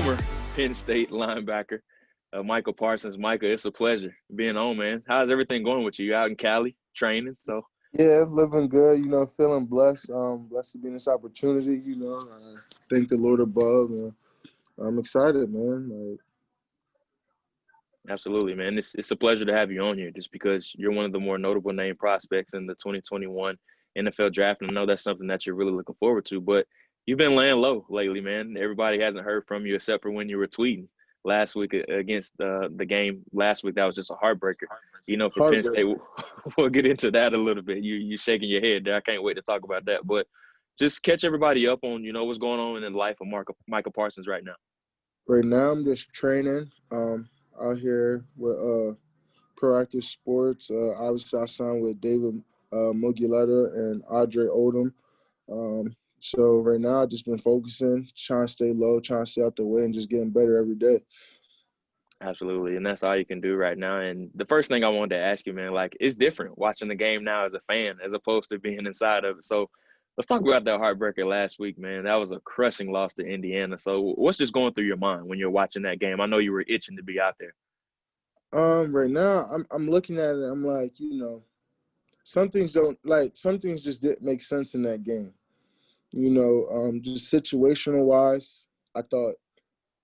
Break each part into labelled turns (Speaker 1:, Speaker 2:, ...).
Speaker 1: former Penn State linebacker, Micah Parsons. Micah, it's a pleasure being on, man. How's everything going with you? You out in Cali training? So
Speaker 2: Yeah, living good, feeling blessed. Blessed to be in this opportunity, thank the Lord above, and I'm excited, man.
Speaker 1: absolutely, man. It's a pleasure to have you on here just because you're one of the more notable name prospects in the 2021 NFL draft. And I know that's something that you're really looking forward to. But you've been laying low lately, man. Everybody hasn't heard from you except for when you were tweeting last week against the game last week. That was just a heartbreaker. For Penn State, we'll get into that a little bit. You're shaking your head there. I can't wait to talk about that. But just catch everybody up on, what's going on in the life of Micah Parsons right now.
Speaker 2: Right now, I'm just training out here with Proactive Sports. Obviously, I signed with David Muguleta and Audrey Odom. So right now, I've just been focusing, trying to stay low, trying to stay out the way, and just getting better every day.
Speaker 1: Absolutely, and that's all you can do right now. And the first thing I wanted to ask you, man, it's different watching the game now as a fan as opposed to being inside of it. So let's talk about that heartbreaker last week, man. That was a crushing loss to Indiana. So what's just going through your mind when you're watching that game? I know you were itching to be out there.
Speaker 2: Right now, I'm looking at it. I'm like, some things just didn't make sense in that game. Just situational wise, I thought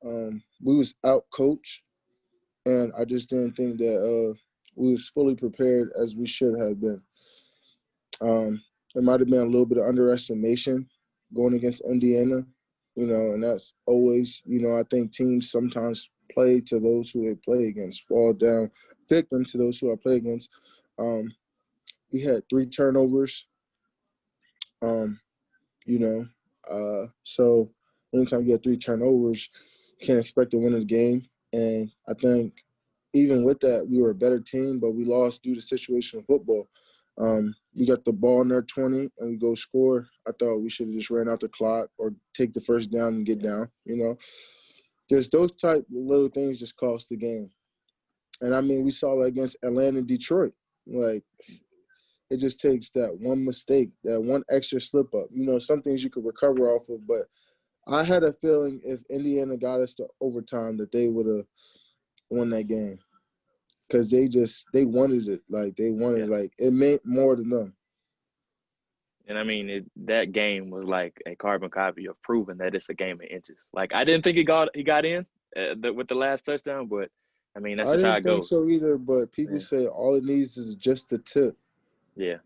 Speaker 2: we was out coached, and I just didn't think that we was fully prepared as we should have been. It might have been a little bit of underestimation going against Indiana, and that's always, I think teams sometimes play to those who they play against, fall down victim to those who I play against. We had 3 turnovers, so anytime you get 3 turnovers, you can't expect to win a game. And I think even with that, we were a better team, but we lost due to situational football. We got the ball in their 20 and we go score. I thought we should have just ran out the clock or take the first down and get down, There's those type of little things just cost the game. And, we saw it against Atlanta and Detroit. It just takes that one mistake, that one extra slip-up. Some things you could recover off of. But I had a feeling if Indiana got us to overtime that they would have won that game. Because they wanted it. It meant more to them.
Speaker 1: And that game was like a carbon copy of proving that it's a game of inches. I didn't think he got in with the last touchdown, but that's just how it goes.
Speaker 2: I didn't think so either, but people say all it needs is just the tip.
Speaker 1: Yeah,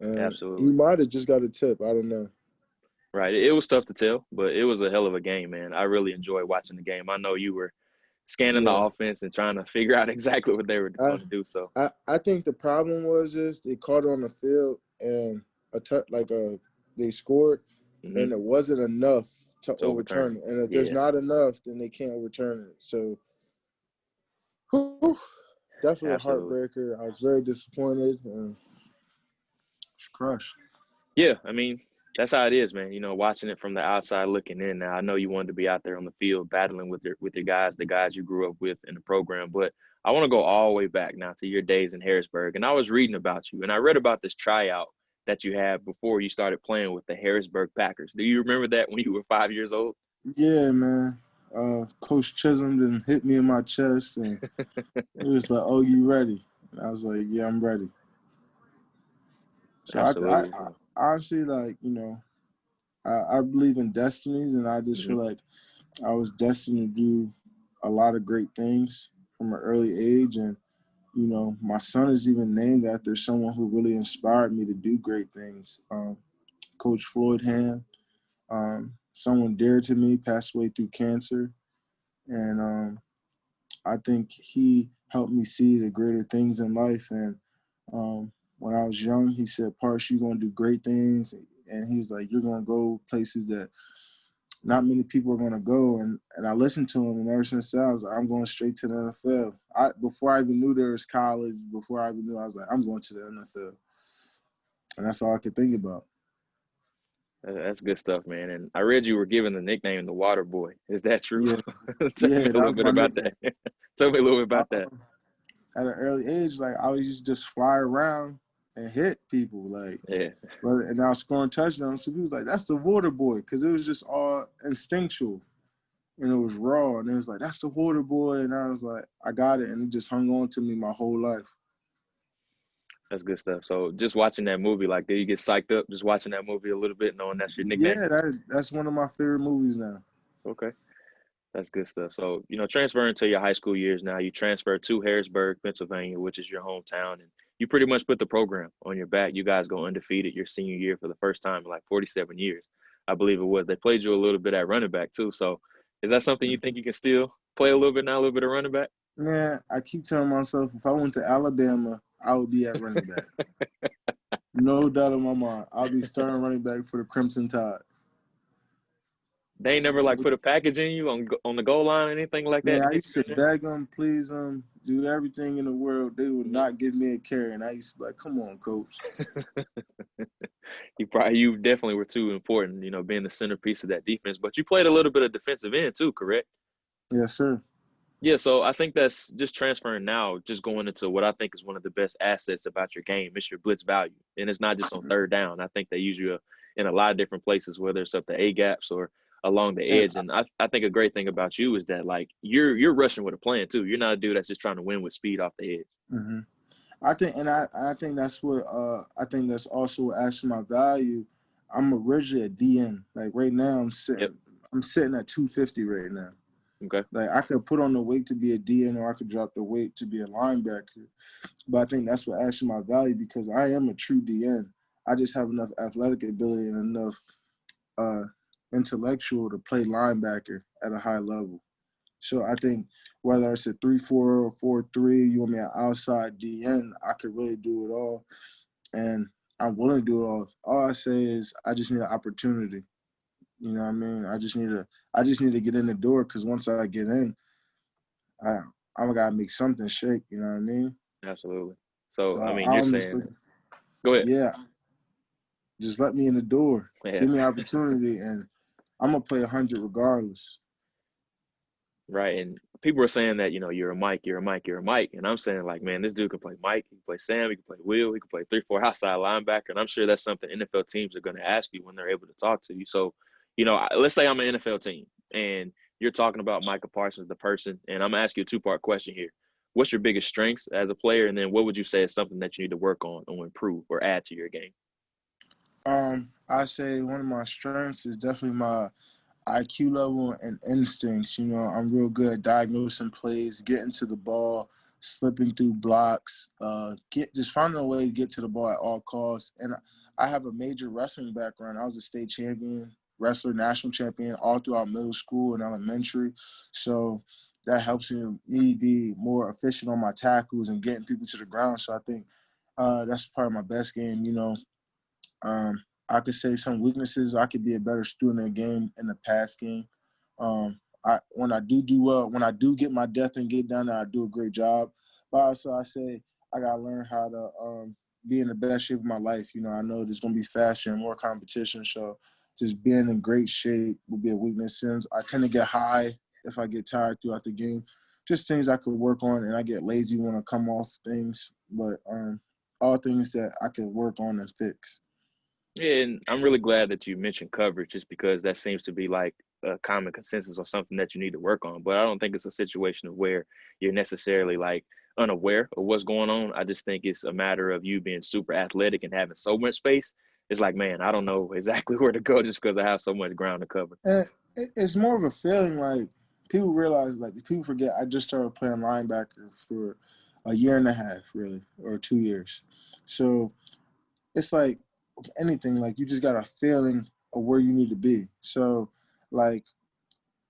Speaker 2: and
Speaker 1: absolutely.
Speaker 2: He might have just got a tip. I don't know.
Speaker 1: Right. It was tough to tell, but it was a hell of a game, man. I really enjoyed watching the game. I know you were scanning the offense and trying to figure out exactly what they were going to do. So
Speaker 2: I think the problem was they caught it on the field and they scored, and it wasn't enough to overturn it. And if there's not enough, then they can't overturn it. So, definitely a heartbreaker. I was very disappointed and was crushed.
Speaker 1: Yeah, that's how it is, man. Watching it from the outside looking in. Now, I know you wanted to be out there on the field battling with your guys, the guys you grew up with in the program, but I want to go all the way back now to your days in Harrisburg. And I was reading about you, and I read about this tryout that you had before you started playing with the Harrisburg Packers. Do you remember that when you were 5 years old?
Speaker 2: Yeah, man. Coach Chisholm didn't hit me in my chest, and it was like, "Oh, you ready?" And I was like, "Yeah, I'm ready." So I honestly, I believe in destinies, and I just feel like I was destined to do a lot of great things from an early age. And, my son is even named after someone who really inspired me to do great things. Coach Floyd Ham, someone dear to me, passed away through cancer. And I think he helped me see the greater things in life. And when I was young, he said, "Parsh, you're going to do great things." And he's like, "You're going to go places that not many people are going to go." And I listened to him, and ever since then, I was like, I'm going straight to the NFL. Before I even knew there was college, before I even knew, I was like, I'm going to the NFL. And that's all I could think about.
Speaker 1: That's good stuff, man. And I read you were given the nickname the Water Boy. Is that true?
Speaker 2: Yeah.
Speaker 1: Tell me a little bit about that. Tell me a little bit about that.
Speaker 2: At an early age, I used to just fly around and hit people, and I was scoring touchdowns. So people was like, "That's the Water Boy," because it was just all instinctual. and it was raw, and it was like, that's the water boy, and I was like, I got it, and it just hung on to me my whole life.
Speaker 1: That's good stuff. So just watching that movie, like, did you get psyched up just watching that movie a little bit, knowing that's your nickname?
Speaker 2: Yeah, that's one of my favorite movies now.
Speaker 1: Okay. That's good stuff. So, transferring to your high school years now, you transferred to Harrisburg, Pennsylvania, which is your hometown, and you pretty much put the program on your back. You guys go undefeated your senior year for the first time in like 47 years, I believe it was. They played you a little bit at running back too. So, is that something you think you can still play a little bit now, a little bit of running back?
Speaker 2: Man, I keep telling myself if I went to Alabama, I would be at running back. No doubt in my mind. I'll be starting running back for the Crimson Tide.
Speaker 1: They ain't never like put a package in you on the goal line or anything like that
Speaker 2: Man,
Speaker 1: to
Speaker 2: I
Speaker 1: get
Speaker 2: used
Speaker 1: you
Speaker 2: to
Speaker 1: in there?
Speaker 2: beg them, please them, do everything in the world. They would not give me a carry, and I used to be like, come on, coach.
Speaker 1: You definitely were too important, being the centerpiece of that defense. But you played a little bit of defensive end too, correct?
Speaker 2: Yes, sir.
Speaker 1: Yeah, so I think that's just transferring now, just going into what I think is one of the best assets about your game. It's your blitz value, and it's not just on third down. I think they use you in a lot of different places, whether it's up the A gaps or along the
Speaker 2: And
Speaker 1: edge. And I think a great thing about you is that like you're rushing with a plan too. You're not a dude that's just trying to win with speed off the edge.
Speaker 2: mm-hmm. I think that's what I think that's also what adds to my value. I'm originally a DN. Like right now,
Speaker 1: Yep.
Speaker 2: I'm sitting at 250 right now.
Speaker 1: Okay.
Speaker 2: Like I could put on the weight to be a DN, or I could drop the weight to be a linebacker. But I think that's what adds to my value because I am a true DN. I just have enough athletic ability and enough uh, intellectual to play linebacker at a high level. So I think whether it's a 3-4 or 4-3, you want me an outside DN, I could really do it all, and I'm willing to do it all. All I say is I just need an opportunity. You know what I mean? I just need to get in the door because once I get in, I I gotta make something shake. You know what I mean?
Speaker 1: Absolutely. So
Speaker 2: So
Speaker 1: I mean, you're
Speaker 2: I'm just
Speaker 1: saying,
Speaker 2: looking,
Speaker 1: go ahead.
Speaker 2: yeah, just let me in the door,
Speaker 1: Yeah.
Speaker 2: give me an opportunity, and I'm gonna play 100 regardless.
Speaker 1: Right. And people are saying that, you're a Mike, you're a Mike, you're a Mike. And I'm saying, like, man, this dude can play Mike, he can play Sam, he can play Will, he can play 3-4 outside linebacker. And I'm sure that's something NFL teams are going to ask you when they're able to talk to you. So, let's say I'm an NFL team and you're talking about Micah Parsons, the person, and I'm going to ask you a two-part question here. What's your biggest strengths as a player? And then what would you say is something that you need to work on or improve or add to your game?
Speaker 2: I say one of my strengths is definitely my IQ level and instincts. You know, I'm real good at diagnosing plays, getting to the ball, slipping through blocks, just finding a way to get to the ball at all costs. And I have a major wrestling background. I was a state champion, wrestler, national champion all throughout middle school and elementary. So that helps me be more efficient on my tackles and getting people to the ground. So I think that's part of my best game. I could say some weaknesses. I could be a better student of the game in the pass game. When I do well, when I do get my depth and get down there, I do a great job. But also, I say I gotta learn how to be in the best shape of my life. You know, I know there's gonna be faster and more competition, so just being in great shape will be a weakness. Since I tend to get high if I get tired throughout the game, just things I could work on, and I get lazy when I come off things. But all things that I can work on and fix.
Speaker 1: Yeah, and I'm really glad that you mentioned coverage just because that seems to be like a common consensus or something that you need to work on. But I don't think it's a situation of where you're necessarily like unaware of what's going on. I just think it's a matter of you being super athletic and having so much space. It's like, man, I don't know exactly where to go just because I have so much ground to cover.
Speaker 2: And it's more of a feeling like people realize, like people forget I just started playing linebacker for a year and a half, really, or 2 years. So it's like anything, like you just got a feeling of where you need to be. So like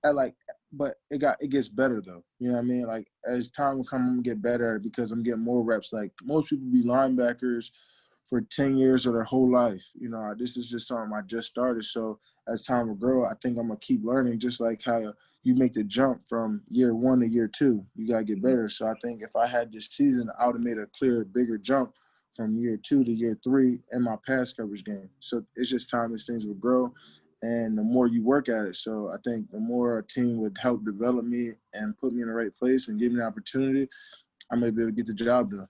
Speaker 2: I like, but it gets better though. You know what I mean? Like as time will come, I'm gonna get better because I'm getting more reps. Like most people be linebackers for 10 years of their whole life. You know, this is just something I just started. So as time will grow, I think I'm gonna keep learning. Just like how you make the jump from year 1 to year 2, you gotta get better. So I think if I had this season, I would have made a clear, bigger jump from year 2 to year 3 in my pass coverage game. So it's just time as things will grow and the more you work at it. So I think the more a team would help develop me and put me in the right place and give me an opportunity, I may be able to get the job done.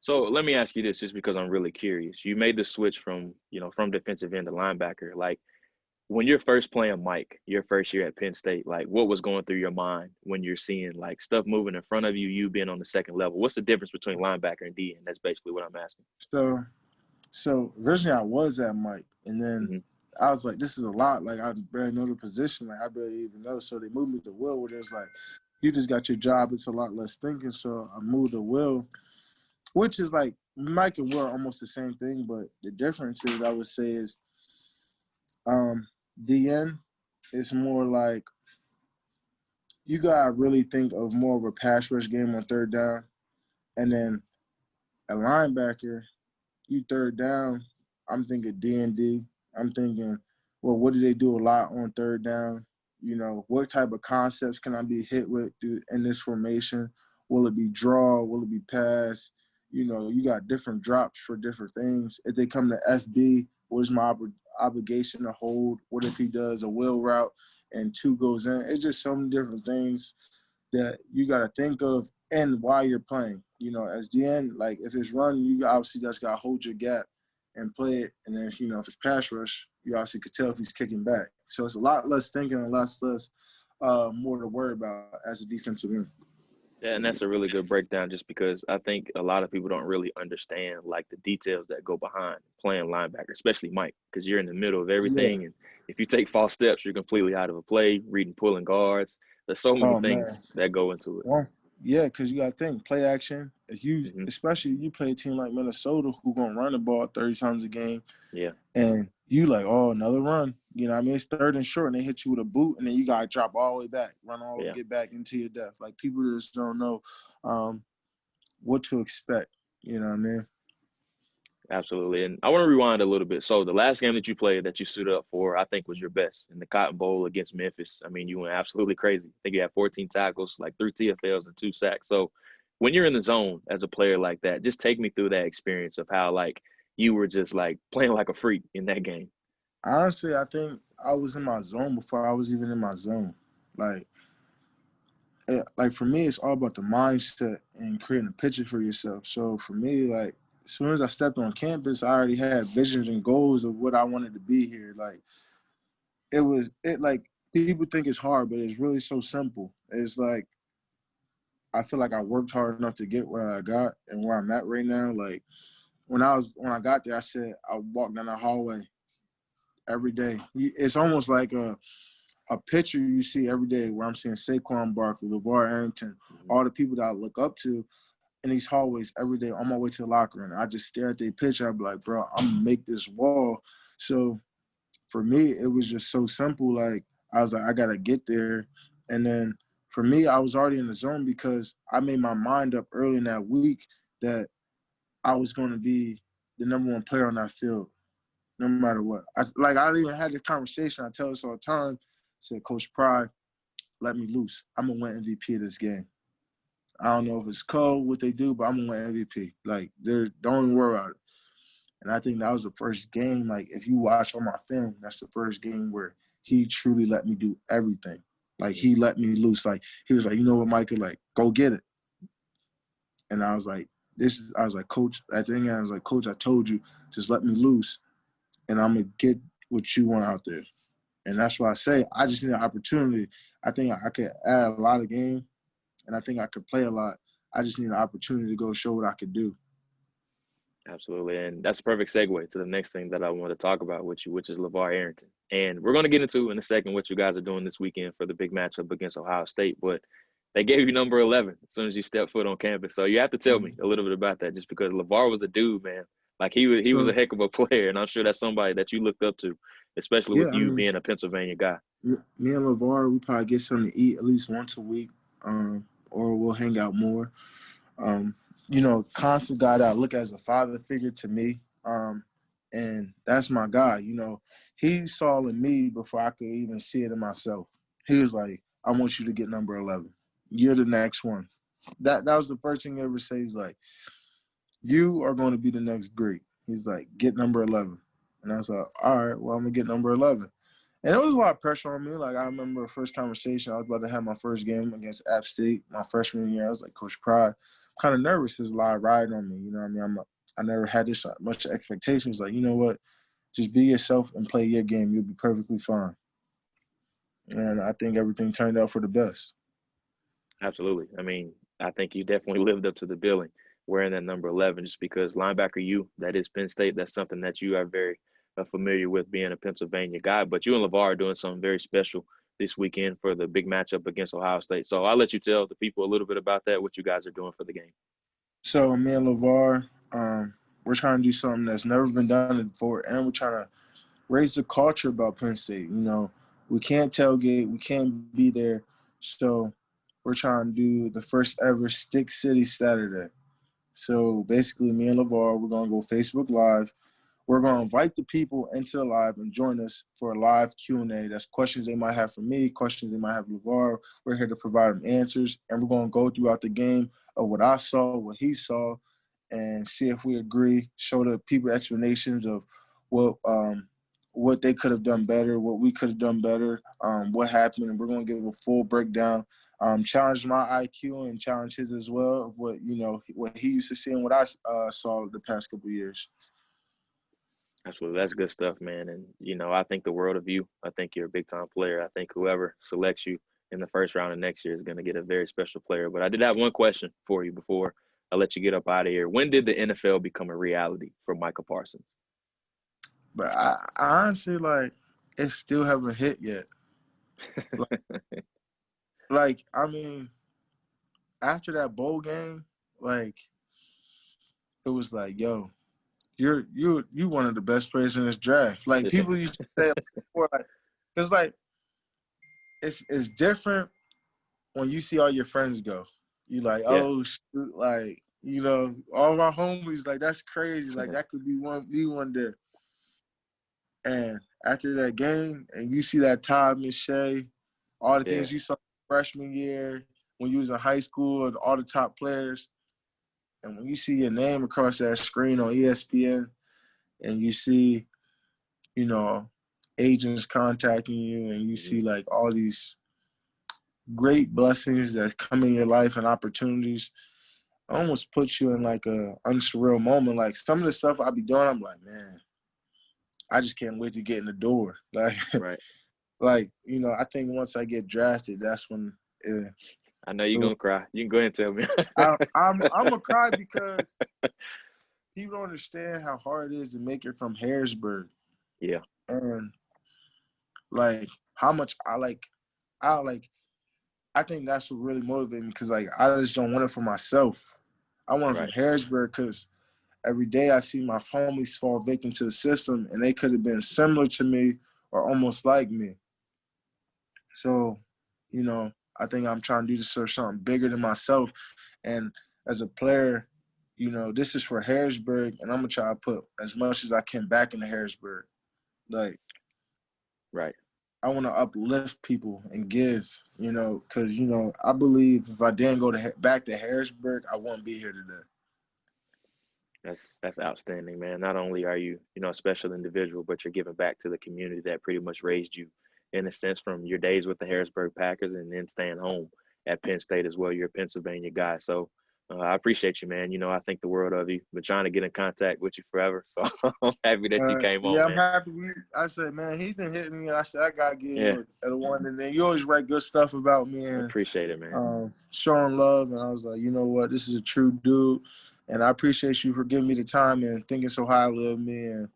Speaker 1: So let me ask you this, just because I'm really curious. You made the switch from defensive end to linebacker. Like, when you're first playing Mike, your first year at Penn State, like what was going through your mind when you're seeing like stuff moving in front of you, you being on the second level? What's the difference between linebacker and D? And that's basically what I'm asking.
Speaker 2: So originally I was at Mike, and then
Speaker 1: Mm-hmm.
Speaker 2: I was like, this is a lot. Like, I barely know the position. Like, I barely even know. So they moved me to Will, where there's like, you just got your job. It's a lot less thinking. So I moved to Will, which is like Mike and Will are almost the same thing, but the difference is, I would say, is DN is more like you gotta really think of more of a pass rush game on third down, and then a linebacker, you third down. I'm thinking D&D. I'm thinking, well, what do they do a lot on third down? You know, what type of concepts can I be hit with in this formation? Will it be draw? Will it be pass? You know, you got different drops for different things. If they come to FB, what is my obligation to hold? What if he does a wheel route and two goes in? It's just so many different things that you got to think of and while you're playing. You know, as DN, like if it's run, you obviously just got to hold your gap and play it. And then, you know, if it's pass rush, you obviously could tell if he's kicking back. So it's a lot less thinking and less more to worry about as a defensive end.
Speaker 1: Yeah, and that's a really good breakdown just because I think a lot of people don't really understand like the details that go behind playing linebacker, especially Mike, because you're in the middle of
Speaker 2: Yeah.
Speaker 1: everything. And if you take false steps, you're completely out of a play, reading pulling guards. There's so many
Speaker 2: Oh, man.
Speaker 1: things that go into it.
Speaker 2: Well, yeah, because you got to think play action. If you,
Speaker 1: Hmm.
Speaker 2: especially if you play a team like Minnesota who gonna run the ball 30 times a game,
Speaker 1: Yeah,
Speaker 2: and you like, oh, another run. You know what I mean? It's third and short, and they hit you with a boot, and then you got to drop all the way back, run all,
Speaker 1: yeah.
Speaker 2: get back into your depth. Like, people just don't know what to expect. You know what I mean?
Speaker 1: Absolutely. And I want to rewind a little bit. So the last game that you played that you suited up for, I think was your best in the Cotton Bowl against Memphis. I mean, you went absolutely crazy. I think you had 14 tackles, like 3 TFLs and 2 sacks. So when you're in the zone as a player like that, just take me through that experience of how like you were just like playing like a freak in that game.
Speaker 2: Honestly, I think I was in my zone before I was even in my zone. Like, like for me, it's all about the mindset and creating a picture for yourself. So for me, like as soon as I stepped on campus, I already had visions and goals of what I wanted to be here. Like it like people think it's hard, but it's really so simple. It's like I feel like I worked hard enough to get where I got and where I'm at right now. Like when I got there, I said I walked down the hallway every day. It's almost like a picture you see every day where I'm seeing Saquon Barkley, LeVar Arrington,
Speaker 1: Mhm.
Speaker 2: all the people that I look up to in these hallways every day on my way to the locker room. I just stare at their picture. I'd be like, bro, I'm gonna make this wall. So for me, it was just so simple. Like I was like, I gotta get there. And then for me, I was already in the zone because I made my mind up early in that week that I was gonna be the number one player on that field, no matter what. I even had this conversation. I tell this all the time. I said, Coach Pride, let me loose. I'm gonna win MVP of this game. I don't know if it's cold, what they do, but I'm gonna win MVP. Like, don't even worry about it. And I think that was the first game. Like, if you watch on my film, that's the first game where he truly let me do everything. Like,
Speaker 1: Mhm.
Speaker 2: he let me loose. Like, he was like, you know what, Michael? Like, go get it. And I was like, I was like, Coach. At the end, I was like, Coach, I told you, just let me loose, and I'm gonna get what you want out there. And that's why I say I just need an opportunity. I think I could add a lot of game, and I think I could play a lot. I just need an opportunity to go show what I could do.
Speaker 1: Absolutely. And that's a perfect segue to the next thing that I want to talk about with you, which is LeVar Arrington. And we're going to get into in a second what you guys are doing this weekend for the big matchup against Ohio State. But they gave you number 11 as soon as you step foot on campus. So you have to tell me a little bit about that just because LeVar was a dude, man. Like he was a
Speaker 2: So
Speaker 1: heck of a player. And I'm sure that's somebody that you looked up to, especially with
Speaker 2: yeah, I
Speaker 1: you
Speaker 2: mean,
Speaker 1: being a Pennsylvania guy.
Speaker 2: me and LeVar, we probably get something to eat at least once a week, or we'll hang out more. Um, you know, constant guy that I look as a father figure to me. And that's my guy. You know, he saw in me before I could even see it in myself. He was like, I want you to get number 11. You're the next one. That was the first thing he ever said. He's like, you are going to be the next great. He's like, get number 11. And I was like, all right, well, I'm going to get number 11. And there was a lot of pressure on me. Like, I remember the first conversation, I was about to have my first game against App State my freshman year. I was like, Coach Pride, I'm kind of nervous. There's a lot riding on me. You know what I mean? I never had this much expectations. Like, you know what? just be yourself and play your game. You'll be perfectly fine. And I think everything turned out for the best.
Speaker 1: Absolutely. I mean, I think you definitely lived up to the billing wearing that number 11, just because linebacker you, that is Penn State. That's something that you are very familiar with, being a Pennsylvania guy. But you and LeVar are doing something very special this weekend for the big matchup against Ohio State. So I'll let you tell the people a little bit about that, what you guys are doing for the game.
Speaker 2: So me and LeVar, we're trying to do something that's never been done before, and we're trying to raise the culture about Penn State. We can't tailgate, we can't be there. So we're trying to do the first ever Stick City Saturday. So basically, me and LeVar, we're going to go Facebook Live. We're going to invite the people into the live and join us for a live Q&A. That's questions they might have for me, questions they might have for LeVar. We're here to provide them answers, and we're going to go throughout the game of what I saw, what he saw, and see if we agree, show the people explanations of what they could have done better, what we could have done better, what happened, and we're going to give a full breakdown, challenge my IQ and challenge his as well of what he used to see and what I saw the past couple of years.
Speaker 1: Absolutely. That's good stuff, man. And, I think the world of you. I think you're a big-time player. I think whoever selects you in the first round of next year is going to get a very special player. But I did have one question for you before I let you get up out of here. When did the NFL become a reality for Micah Parsons?
Speaker 2: But I honestly, it still haven't hit yet. I mean, after that bowl game, it was like, yo, you're one of the best players in this draft. People used to say before, because it's different when you see all your friends go. You like, oh shoot, all my homies, that's crazy. That could be one day. And after that game, and you see that Todd McShay, all the things you saw freshman year when you was in high school, and all the top players, and when you see your name across that screen on ESPN, and you see, agents contacting you, and you see all these great blessings that come in your life and opportunities, it almost puts you in a unsurreal moment. Some of the stuff I be doing, I'm like, man, I just can't wait to get in the door.
Speaker 1: Right.
Speaker 2: I think once I get drafted, that's when.
Speaker 1: I know you're gonna cry. You can go ahead and tell me.
Speaker 2: I'm gonna cry because people don't understand how hard it is to make it from Harrisburg.
Speaker 1: Yeah.
Speaker 2: And how much I think that's what really motivated me, because I just don't want it for myself. I want it from Harrisburg because every day I see my homies fall victim to the system, and they could have been similar to me or almost like me. So, I think I'm trying to do something bigger than myself. And as a player, this is for Harrisburg, and I'm going to try to put as much as I can back into Harrisburg.
Speaker 1: Right.
Speaker 2: I want to uplift people and give, because, I believe if I didn't go back to Harrisburg, I wouldn't be here today.
Speaker 1: That's outstanding, man. Not only are you, a special individual, but you're giving back to the community that pretty much raised you, in a sense, from your days with the Harrisburg Packers and then staying home at Penn State as well. You're a Pennsylvania guy. So I appreciate you, man. I think the world of you. Been trying to get in contact with you forever. So I'm happy that you came on,
Speaker 2: yeah,
Speaker 1: man.
Speaker 2: I'm happy. I said, man, he been hitting me. I said, I got to get him at the one. And then you always write good stuff about me. And,
Speaker 1: appreciate it, man.
Speaker 2: Showing love. And I was like, you know what? This is a true dude. And I appreciate you for giving me the time and thinking so highly of me. And,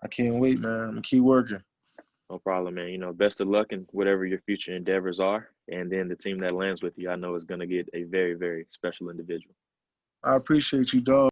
Speaker 2: I can't wait, man. I'm going to keep working.
Speaker 1: No problem, man. Best of luck in whatever your future endeavors are. And then the team that lands with you, I know is going to get a very, very special individual.
Speaker 2: I appreciate you, dog.